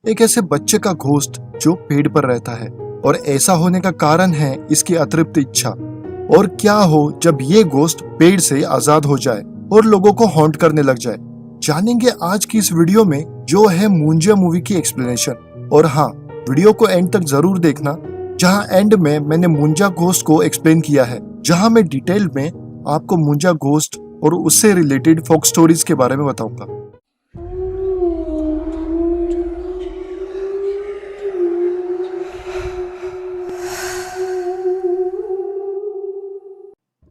एक ऐसे बच्चे का घोस्ट जो पेड़ पर रहता है, और ऐसा होने का कारण है इसकी अतृप्त इच्छा। और क्या हो जब ये घोस्ट पेड़ से आजाद हो जाए और लोगों को हॉन्ट करने लग जाए। जानेंगे आज की इस वीडियो में जो है मुंजिया मूवी की एक्सप्लेनेशन। और हाँ, वीडियो को एंड तक जरूर देखना, जहाँ एंड में मैंने मुंजा घोस्ट को एक्सप्लेन किया है, जहाँ मैं डिटेल में आपको मुंजा घोस्ट और उससे रिलेटेड फोक स्टोरीज के बारे में बताऊंगा।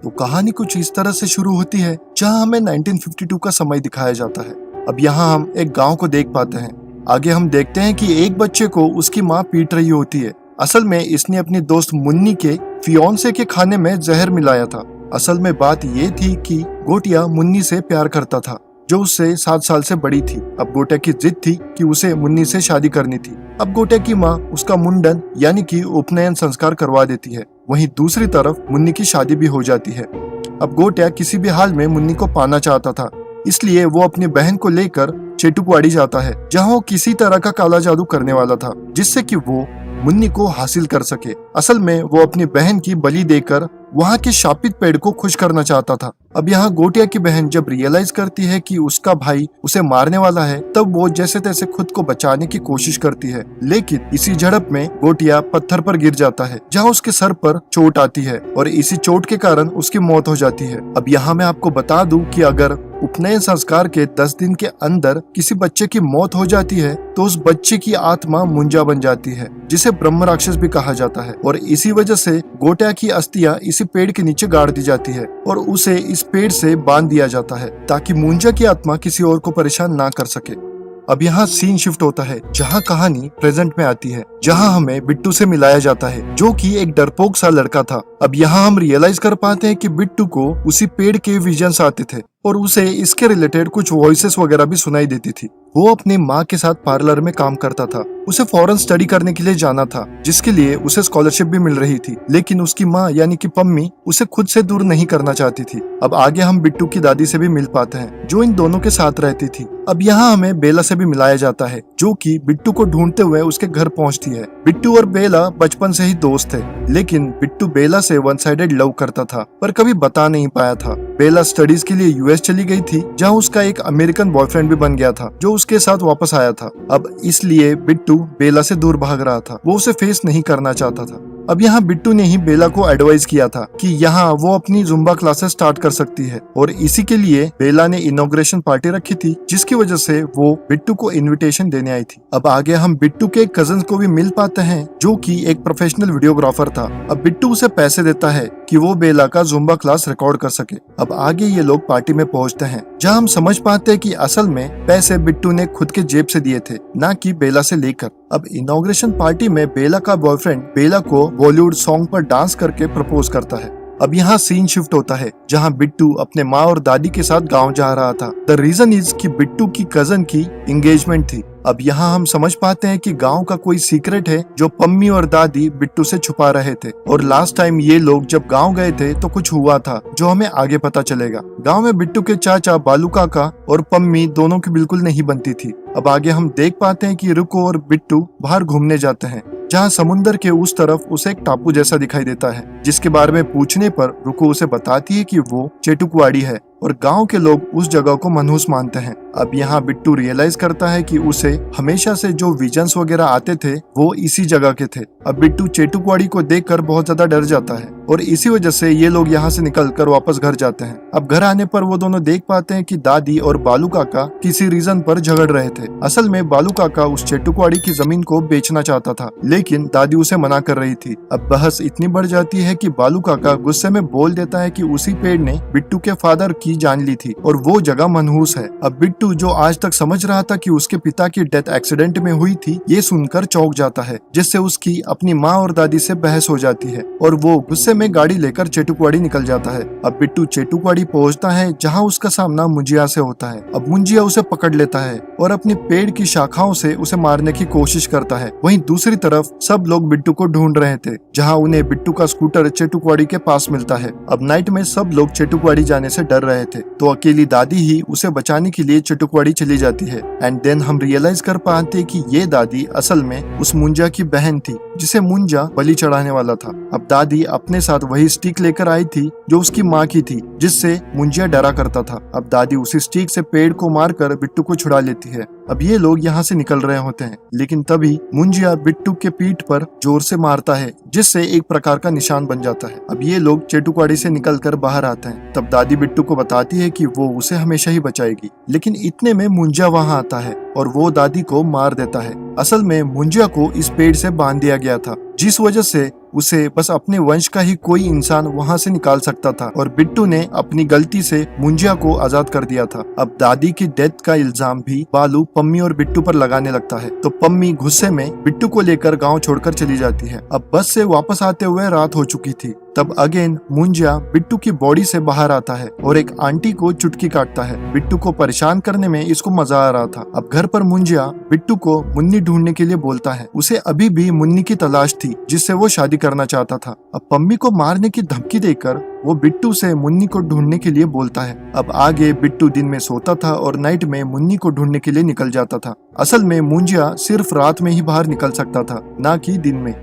तो कहानी कुछ इस तरह से शुरू होती है, जहां हमें 1952 का समय दिखाया जाता है। अब यहाँ हम एक गांव को देख पाते हैं। आगे हम देखते हैं कि एक बच्चे को उसकी माँ पीट रही होती है। असल में इसने अपनी दोस्त मुन्नी के फियोंसे के खाने में जहर मिलाया था। असल में बात ये थी कि गोटिया मुन्नी से प्यार करता था, जो उससे 7 साल से बड़ी थी। अब गोटिया की जिद थी कि उसे मुन्नी से शादी करनी थी। अब गोटिया की माँ उसका मुंडन यानी कि उपनयन संस्कार करवा देती है। वहीं दूसरी तरफ मुन्नी की शादी भी हो जाती है। अब गोटिया किसी भी हाल में मुन्नी को पाना चाहता था, इसलिए वो अपनी बहन को लेकर चेटुकवाड़ी जाता है, जहाँ वो किसी तरह का काला जादू करने वाला था, जिससे कि वो मुन्नी को हासिल कर सके। असल में वो अपनी बहन की बलि देकर वहाँ के शापित पेड़ को खुश करना चाहता था। अब यहाँ गोटिया की बहन जब रियलाइज करती है कि उसका भाई उसे मारने वाला है, तब वो जैसे तैसे खुद को बचाने की कोशिश करती है। लेकिन इसी झड़प में गोटिया पत्थर पर गिर जाता है, जहाँ उसके सर पर चोट आती है और इसी चोट के कारण उसकी मौत हो जाती है। अब यहाँ मैं आपको बता दूं कि अगर उपनयन संस्कार के 10 दिन के अंदर किसी बच्चे की मौत हो जाती है, तो उस बच्चे की आत्मा मुंजा बन जाती है, जिसे ब्रह्म राक्षस भी कहा जाता है। और इसी वजह से गोटिया की अस्थियां इसी पेड़ के नीचे गाड़ दी जाती है और उसे इस पेड़ से बांध दिया जाता है, ताकि मुंजा की आत्मा किसी और को परेशान ना कर सके। अब यहाँ सीन शिफ्ट होता है, जहाँ कहानी प्रेजेंट में आती है, जहाँ हमें बिट्टू से मिलाया जाता है, जो कि एक डरपोक सा लड़का था। अब यहाँ हम रियलाइज कर पाते हैं कि बिट्टू को उसी पेड़ के विजन्स आते थे और उसे इसके रिलेटेड कुछ वॉइसेस वगैरह भी सुनाई देती थी। वो अपनी माँ के साथ पार्लर में काम करता था। उसे फॉरेन स्टडी करने के लिए जाना था, जिसके लिए उसे स्कॉलरशिप भी मिल रही थी, लेकिन उसकी माँ यानी कि पम्मी उसे खुद से दूर नहीं करना चाहती थी। अब आगे हम बिट्टू की दादी से भी मिल पाते हैं, जो इन दोनों के साथ रहती थी। अब यहाँ हमें बेला से भी मिलाया जाता है, जो कि बिट्टू को ढूंढते हुए उसके घर पहुँचती है। बिट्टू और बेला बचपन से ही दोस्त थे, लेकिन बिट्टू बेला से वन साइडेड लव करता था, पर कभी बता नहीं पाया था। बेला स्टडीज के लिए यूएस चली गई थी, जहाँ उसका एक अमेरिकन बॉयफ्रेंड भी बन गया था, जो उसके साथ वापस आया था। अब इसलिए बिट्टू बेला से दूर भाग रहा था, वो उसे फेस नहीं करना चाहता था। अब यहाँ बिट्टू ने ही बेला को एडवाइस किया था कि यहाँ वो अपनी जुम्बा क्लासेस स्टार्ट कर सकती है, और इसी के लिए बेला ने इनॉग्रेशन पार्टी रखी थी, जिसकी वजह से वो बिट्टू को इनविटेशन देने आई थी। अब आगे हम बिट्टू के कजन को भी मिल पाते हैं, जो कि एक प्रोफेशनल वीडियोग्राफर था। अब बिट्टू उसे पैसे देता है कि वो बेला का जुम्बा क्लास रिकॉर्ड कर सके। अब आगे ये लोग पार्टी में पहुंचते हैं, जहां हम समझ पाते हैं कि असल में पैसे बिट्टू ने खुद के जेब से दिए थे, ना कि बेला से लेकर। अब इनॉग्रेशन पार्टी में बेला का बॉयफ्रेंड बेला को बॉलीवुड सॉन्ग पर डांस करके प्रपोज करता है। अब यहाँ सीन शिफ्ट होता है, जहाँ बिट्टू अपने माँ और दादी के साथ गांव जा रहा था। द रीजन इज कि बिट्टू की कजन की एंगेजमेंट थी। अब यहाँ हम समझ पाते हैं कि गांव का कोई सीक्रेट है, जो पम्मी और दादी बिट्टू से छुपा रहे थे। और लास्ट टाइम ये लोग जब गांव गए थे तो कुछ हुआ था, जो हमें आगे पता चलेगा। गांव में बिट्टू के चाचा बालू काका और पम्मी दोनों की बिल्कुल नहीं बनती थी। अब आगे हम देख पाते हैं कि रुको और बिट्टू बाहर घूमने जाते हैं, जहाँ समुंदर के उस तरफ उसे एक टापू जैसा दिखाई देता है, जिसके बारे में पूछने पर रुको उसे बताती है कि वो चेटुकवाड़ी है और गांव के लोग उस जगह को मनहूस मानते हैं। अब यहाँ बिट्टू रियलाइज करता है कि उसे हमेशा से जो विजन्स वगैरह आते थे वो इसी जगह के थे। अब बिट्टू चेटुकवाड़ी को देखकर बहुत ज्यादा डर जाता है और इसी वजह से ये लोग यहाँ से निकलकर वापस घर जाते हैं। अब घर आने पर वो दोनों देख पाते हैं कि दादी और बालू काका किसी रीजन पर झगड़ रहे थे। असल में बालू काका उस चेटुकवाड़ी की जमीन को बेचना चाहता था, लेकिन दादी उसे मना कर रही थी। अब बहस इतनी बढ़ जाती है कि बालू काका गुस्से में बोल देता है कि उसी पेड़ ने बिट्टू के फादर की जान ली थी और वो जगह मनहूस है। अब बिट्टू, जो आज तक समझ रहा था कि उसके पिता की डेथ एक्सीडेंट में हुई थी, ये सुनकर चौंक जाता है, जिससे उसकी अपनी माँ और दादी से बहस हो जाती है और वो गुस्से में गाड़ी लेकर चेटुकवाड़ी निकल जाता है। अब बिट्टू चेटुकवाड़ी पहुंचता है, जहां उसका सामना मुंजिया से होता है। अब मुंजिया उसे पकड़ लेता है और अपनी पेड़ की शाखाओं से उसे मारने की कोशिश करता है। वहीं दूसरी तरफ सब लोग बिट्टू को ढूंढ रहे थे, जहां उन्हें बिट्टू का स्कूटर चेटुकवाड़ी के पास मिलता है। अब नाइट में सब लोग चेटुकवाड़ी जाने से डर रहे थे, तो अकेली दादी ही उसे बचाने के लिए चेटुकवाड़ी चली जाती है। एंड देन हम रियलाइज कर पाते कि ये दादी असल में उस मुंजा की बहन थी, जिसे मुंजा बलि चढ़ाने वाला था। अब दादी अपने साथ वही स्टिक लेकर आई थी जो उसकी माँ की थी, जिससे मुंजिया डरा करता था। अब दादी उसी स्टिक से पेड़ को मारकर बिट्टू को छुड़ा लेती है। अब ये लोग यहाँ से निकल रहे होते हैं, लेकिन तभी मुंजिया बिट्टू के पीठ पर जोर से मारता है, जिससे एक प्रकार का निशान बन जाता है। अब ये लोग चेटुकवाड़ी से निकलकर बाहर आते हैं। तब दादी बिट्टू को बताती है कि वो उसे हमेशा ही बचाएगी, लेकिन इतने में मुंजिया वहाँ आता है और वो दादी को मार देता है। असल में मुंजिया को इस पेड़ से बांध दिया गया था, जिस वजह से उसे बस अपने वंश का ही कोई इंसान वहाँ से निकाल सकता था, और बिट्टू ने अपनी गलती से मुंजिया को आजाद कर दिया था। अब दादी की डेथ का इल्जाम भी बालू, पम्मी और बिट्टू पर लगाने लगता है, तो पम्मी गुस्से में बिट्टू को लेकर गांव छोड़कर चली जाती है। अब बस से वापस आते हुए रात हो चुकी थी। तब अगेन मुंजिया बिट्टू की बॉडी से बाहर आता है और एक आंटी को चुटकी काटता है। बिट्टू को परेशान करने में इसको मजा आ रहा था। अब घर पर मुंजिया बिट्टू को मुन्नी ढूंढने के लिए बोलता है। उसे अभी भी मुन्नी की तलाश थी, जिससे वो शादी करना चाहता था। अब पम्मी को मारने की धमकी देकर वो बिट्टू से मुन्नी को ढूंढने के लिए बोलता है। अब आगे बिट्टू दिन में सोता था और नाइट में मुन्नी को ढूंढने के लिए निकल जाता था। असल में मुंजिया सिर्फ रात में ही बाहर निकल सकता था, ना कि दिन में।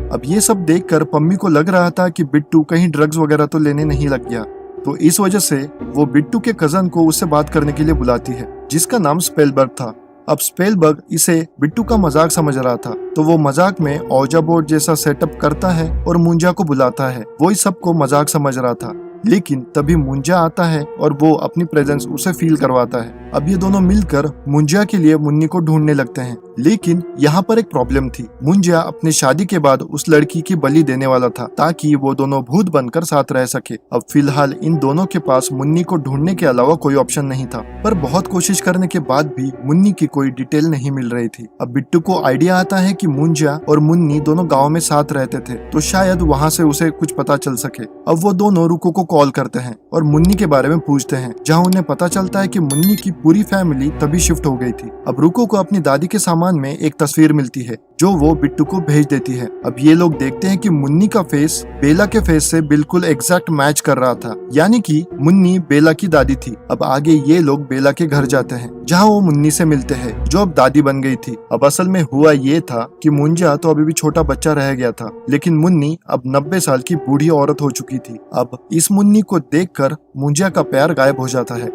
अब ये सब देखकर पम्मी को लग रहा था कि बिट्टू कहीं ड्रग्स वगैरह तो लेने नहीं लग गया, तो इस वजह से वो बिट्टू के कजन को उससे बात करने के लिए बुलाती है, जिसका नाम स्पेलबर्ग था। अब स्पेलबर्ग इसे बिट्टू का मजाक समझ रहा था, तो वो मजाक में औजा बोर्ड जैसा सेटअप करता है और मुंजा को बुलाता है। वो इस सबको मजाक समझ रहा था, लेकिन तभी मुंजा आता है और वो अपनी प्रेजेंस उसे फील करवाता है। अब ये दोनों मिलकर मुंजिया के लिए मुन्नी को ढूंढने लगते हैं, लेकिन यहाँ पर एक प्रॉब्लम थी। मुंजिया अपनी शादी के बाद उस लड़की की बलि देने वाला था, ताकि वो दोनों भूत बनकर साथ रह सके। अब फिलहाल इन दोनों के पास मुन्नी को ढूंढने के अलावा कोई ऑप्शन नहीं था, पर बहुत कोशिश करने के बाद भी मुन्नी की कोई डिटेल नहीं मिल रही थी। अब बिट्टू को आइडिया आता है कि मुंजिया और मुन्नी दोनों गाँव में साथ रहते थे, तो शायद वहाँ से उसे कुछ पता चल सके। अब वो दोनों रुको को कॉल करते हैं और मुन्नी के बारे में पूछते हैं, जहाँ उन्हें पता चलता है कि मुन्नी की पूरी फैमिली तभी शिफ्ट हो गई थी। अब रुको को अपनी दादी के सामान में एक तस्वीर मिलती है, जो वो बिट्टू को भेज देती है। अब ये लोग देखते हैं कि मुन्नी का फेस बेला के फेस से बिल्कुल एग्जैक्ट मैच कर रहा था, यानी कि मुन्नी बेला की दादी थी। अब आगे ये लोग बेला के घर जाते हैं, जहाँ वो मुन्नी से मिलते हैं, जो अब दादी बन गई थी। अब असल में हुआ ये था कि मुंजा तो अभी भी छोटा बच्चा रह गया था, लेकिन मुन्नी अब 90 साल की बूढ़ी औरत हो चुकी थी। अब इस मुन्नी को देखकर मुंजा का प्यार गायब हो जाता है।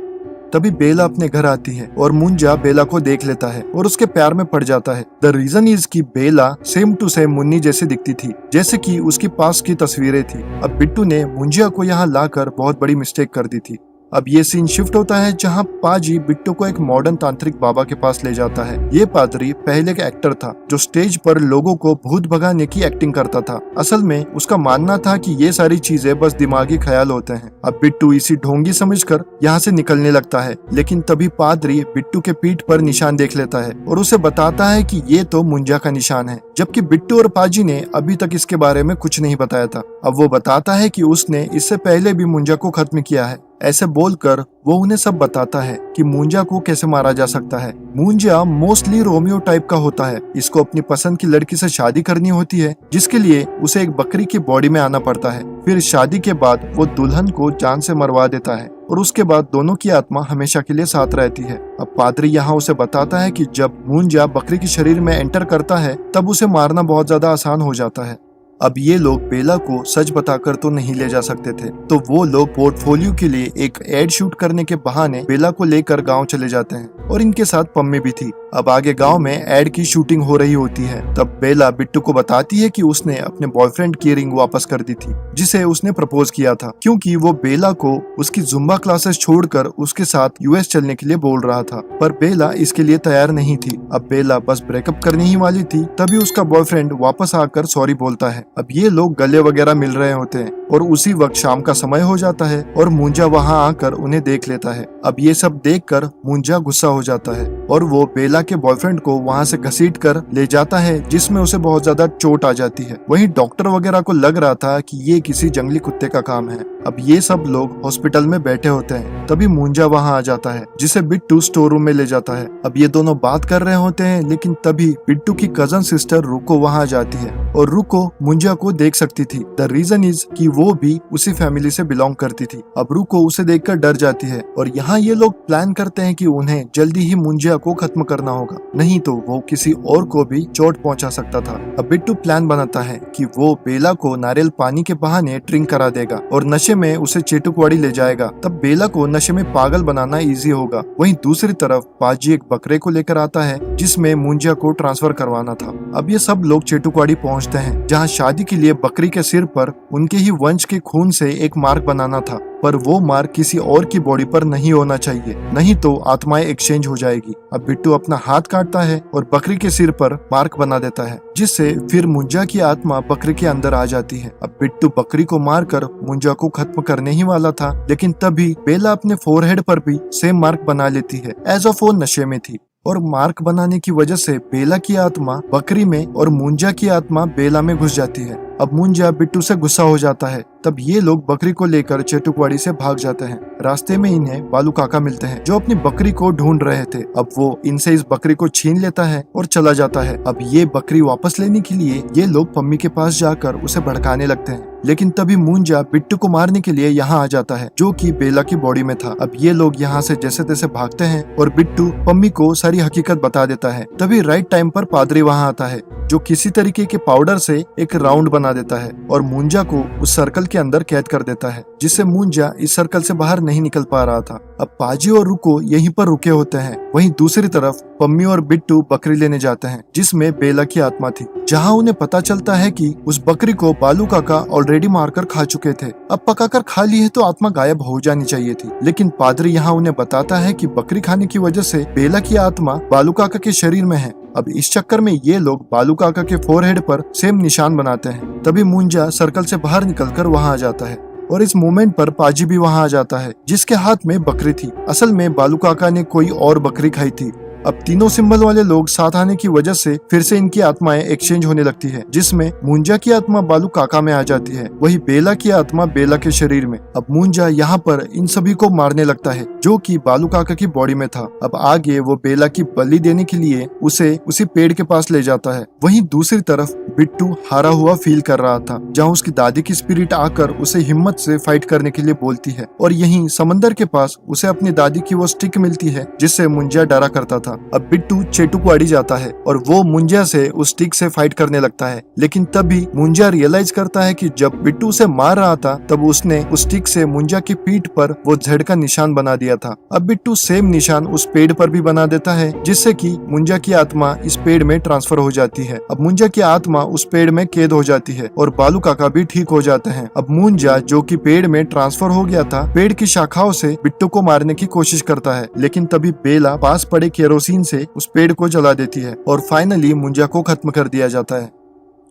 तभी बेला अपने घर आती है और मुंजा बेला को देख लेता है और उसके प्यार में पड़ जाता है। द रीजन इज कि बेला सेम टू सेम मुन्नी जैसे दिखती थी, जैसे कि उसकी पास की तस्वीरें थी। अब बिट्टू ने मुंजिया को यहाँ लाकर बहुत बड़ी मिस्टेक कर दी थी। अब ये सीन शिफ्ट होता है, जहाँ पाजी बिट्टू को एक मॉडर्न तांत्रिक बाबा के पास ले जाता है। ये पादरी पहले का एक्टर था, जो स्टेज पर लोगों को भूत भगाने की एक्टिंग करता था। असल में उसका मानना था कि ये सारी चीजें बस दिमागी ख्याल होते हैं। अब बिट्टू इसी ढोंगी समझकर यहाँ से निकलने लगता है, लेकिन तभी पादरी बिट्टू के पीठ पर निशान देख लेता है और उसे बताता है कि ये तो मुंजा का निशान है, जबकि बिट्टू और पाजी ने अभी तक इसके बारे में कुछ नहीं बताया था। अब वो बताता है कि उसने इससे पहले भी मुंजा को खत्म किया है। ऐसे बोलकर वो उन्हें सब बताता है कि मुंजा को कैसे मारा जा सकता है। मुंजा मोस्टली रोमियो टाइप का होता है। इसको अपनी पसंद की लड़की से शादी करनी होती है, जिसके लिए उसे एक बकरी की बॉडी में आना पड़ता है। फिर शादी के बाद वो दुल्हन को जान से मरवा देता है और उसके बाद दोनों की आत्मा हमेशा के लिए साथ रहती है। अब पादरी यहाँ उसे बताता है कि जब मुंजा बकरी के शरीर में एंटर करता है, तब उसे मारना बहुत ज्यादा आसान हो जाता है। अब ये लोग बेला को सच बताकर तो नहीं ले जा सकते थे, तो वो लोग पोर्टफोलियो के लिए एक एड शूट करने के बहाने बेला को लेकर गांव चले जाते हैं और इनके साथ पम्मी भी थी। अब आगे गांव में एड की शूटिंग हो रही होती है। तब बेला बिट्टू को बताती है कि उसने अपने बॉयफ्रेंड की रिंग वापस कर दी थी, जिसे उसने प्रपोज किया था, क्योंकि वो बेला को उसकी जुम्बा क्लासेस छोड़कर उसके साथ यूएस चलने के लिए बोल रहा था, पर बेला इसके लिए तैयार नहीं थी। अब बेला बस ब्रेकअप करने ही वाली थी, तभी उसका बॉयफ्रेंड वापस आकर सॉरी बोलता है। अब ये लोग गले वगैरह मिल रहे होते हैं और उसी वक्त शाम का समय हो जाता है और मुंजा वहाँ आकर उन्हें देख लेता है। अब ये सब देखकर मुंजा गुस्सा हो जाता है और वो बेला बेला के बॉयफ्रेंड को वहाँ से घसीट कर ले जाता है, जिसमें उसे बहुत ज्यादा चोट आ जाती है। वहीं डॉक्टर वगैरह को लग रहा था कि ये किसी जंगली कुत्ते का काम है। अब ये सब लोग हॉस्पिटल में बैठे होते हैं, तभी मुंजा वहाँ आ जाता है, जिसे बिट्टू स्टोर रूम में ले जाता है। अब ये दोनों बात कर रहे होते हैं, लेकिन तभी बिट्टू की कजन सिस्टर रुको वहाँ आ जाती है और रुको मुंजा को देख सकती थी। द रीजन इज कि वो भी उसी फैमिली से बिलोंग करती थी। अब रुको उसे देखकर डर जाती है और यहाँ ये लोग प्लान करते हैं कि उन्हें जल्दी ही मुंजा को खत्म करना होगा, नहीं तो वो किसी और को भी चोट पहुंचा सकता था। अब बिट्टू प्लान बनाता है कि वो बेला को नारियल पानी के बहाने ड्रिंक करा देगा और नशे में उसे चेटुकवाड़ी ले जाएगा। तब बेला को नशे में पागल बनाना इजी होगा। वहीं दूसरी तरफ पाजी एक बकरे को लेकर आता है, जिसमें मुंजा को ट्रांसफर करवाना था। अब ये सब लोग चेटुकवाड़ी पहुंचते हैं, जहां शादी के लिए बकरी के सिर पर उनके ही वंश के खून से एक मार्क बनाना था, पर वो मार्क किसी और की बॉडी पर नहीं होना चाहिए, नहीं तो आत्माएं एक्सचेंज हो जाएगी। अब बिट्टू अपना हाथ काटता है और बकरी के सिर पर मार्क बना देता है, जिससे फिर मुंजा की आत्मा बकरी के अंदर आ जाती है। अब बिट्टू बकरी को मारकर मुंजा को खत्म करने ही वाला था, लेकिन तभी बेला अपने फोरहेड पर भी सेम मार्क बना लेती है, एज ऑफ वो नशे में थी। और मार्क बनाने की वजह से बेला की आत्मा बकरी में और मुंजा की आत्मा बेला में घुस जाती है। अब मुंजा बिट्टू से गुस्सा हो जाता है। तब ये लोग बकरी को लेकर चेटुकवाड़ी से भाग जाते हैं। रास्ते में इन्हें बालू काका मिलते हैं, जो अपनी बकरी को ढूंढ रहे थे। अब वो इनसे इस बकरी को छीन लेता है और चला जाता है। अब ये बकरी वापस लेने के लिए ये लोग पम्मी के पास जाकर उसे भड़काने लगते हैं, लेकिन तभी मुंजा बिट्टू को मारने के लिए यहाँ आ जाता है, जो कि बेला की बॉडी में था। अब ये लोग यहाँ से जैसे तैसे भागते हैं और बिट्टू पम्मी को सारी हकीकत बता देता है। तभी राइट टाइम पर पादरी वहाँ आता है, जो किसी तरीके के पाउडर से एक राउंड बना देता है और मुंजा को उस सर्कल के अंदर कैद कर देता है, जिससे मुंजा इस सर्कल से बाहर नहीं निकल पा रहा था। अब पाजी और रुको यहीं पर रुके होते हैं। वहीं दूसरी तरफ पम्मी और बिट्टू बकरी लेने जाते हैं, जिसमें बेला की आत्मा थी, जहां उन्हें पता चलता है कि उस बकरी को बालू काका ऑलरेडी मारकर खा चुके थे। अब पकाकर खा ली है तो आत्मा गायब हो जानी चाहिए थी, लेकिन पादरी यहाँ उन्हें बताता है कि बकरी खाने की वजह से बेला की आत्मा बालू काका के शरीर में है। अब इस चक्कर में ये लोग बालू काका के फोरहेड पर सेम निशान बनाते हैं। तभी मुंजा सर्कल से बाहर निकलकर वहाँ आ जाता है और इस मोमेंट पर पाजी भी वहाँ आ जाता है, जिसके हाथ में बकरी थी। असल में बालू काका ने कोई और बकरी खाई थी। अब तीनों सिंबल वाले लोग साथ आने की वजह से फिर से इनकी आत्माएं एक्सचेंज होने लगती है, जिसमें मुंजा की आत्मा बालू काका में आ जाती है, वही बेला की आत्मा बेला के शरीर में। अब मुंजा यहाँ पर इन सभी को मारने लगता है, जो कि बालू काका की बॉडी में था। अब आगे वो बेला की बलि देने के लिए उसे उसी पेड़ के पास ले जाता है। वहीं दूसरी तरफ बिट्टू हारा हुआ फील कर रहा था, जहाँ उसकी दादी की स्पिरिट आकर उसे हिम्मत से फाइट करने के लिए बोलती है। और यहीं समंदर के पास उसे अपनी दादी की वो स्टिक मिलती है, जिससे मुंजा डरा करता था। अब बिट्टू चेटुकवाड़ी जाता है और वो मुंजा से उस स्टिक से फाइट करने लगता है, लेकिन तभी मुंजा रियलाइज करता है कि जब बिट्टू उसे मार रहा था तब उसने उस स्टिक से मुंजा की पीठ पर वो जेड का निशान बना दिया था। अब बिट्टू सेम निशान उस पेड़ पर भी बना देता है, जिससे कि मुंजा की आत्मा इस पेड़ में ट्रांसफर हो जाती है। अब मुंजा की आत्मा उस पेड़ में कैद हो जाती है और बालू काका भी ठीक हो जाते हैं। अब मुंजा, जो कि पेड़ में ट्रांसफर हो गया था, पेड़ की शाखाओं से बिट्टू को मारने की कोशिश करता है, लेकिन तभी बेला पास पड़े केरोसिन से उस पेड़ को जला देती है और फाइनली मुंजा को खत्म कर दिया जाता है।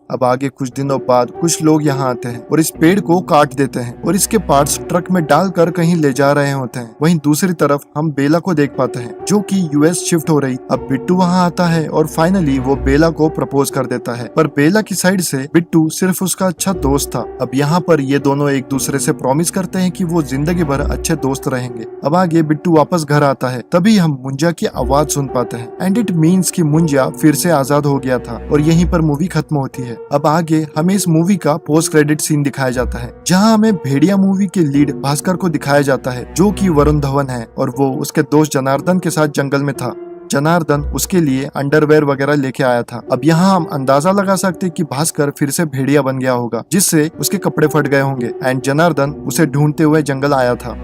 अब आगे कुछ दिनों बाद कुछ लोग यहाँ आते हैं और इस पेड़ को काट देते हैं और इसके पार्ट्स ट्रक में डालकर कहीं ले जा रहे होते हैं। वहीं दूसरी तरफ हम बेला को देख पाते हैं, जो कि यूएस शिफ्ट हो रही। अब बिट्टू वहाँ आता है और फाइनली वो बेला को प्रपोज कर देता है, पर बेला की साइड से बिट्टू सिर्फ उसका अच्छा दोस्त था। अब यहाँ पर ये दोनों एक दूसरे से प्रॉमिस करते हैं कि वो जिंदगी भर अच्छे दोस्त रहेंगे। अब आगे बिट्टू वापस घर आता है, तभी हम मुंजा की आवाज सुन पाते हैं एंड इट मीन्स कि मुंजा फिर से आजाद हो गया था और यहीं पर मूवी खत्म होती है। अब आगे हमें इस मूवी का पोस्ट क्रेडिट सीन दिखाया जाता है, जहां हमें भेड़िया मूवी के लीड भास्कर को दिखाया जाता है, जो कि वरुण धवन है और वो उसके दोस्त जनार्दन के साथ जंगल में था। जनार्दन उसके लिए अंडरवेयर वगैरह लेके आया था। अब यहाँ हम अंदाजा लगा सकते कि भास्कर फिर से भेड़िया बन गया होगा, जिससे उसके कपड़े फट गए होंगे एंड जनार्दन उसे ढूंढते हुए जंगल आया था।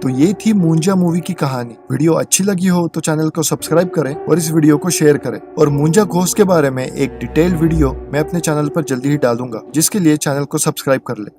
तो ये थी मुंजा मूवी की कहानी। वीडियो अच्छी लगी हो तो चैनल को सब्सक्राइब करें और इस वीडियो को शेयर करें। और मुंजा घोस्ट के बारे में एक डिटेल वीडियो मैं अपने चैनल पर जल्दी ही डालूंगा, जिसके लिए चैनल को सब्सक्राइब कर ले।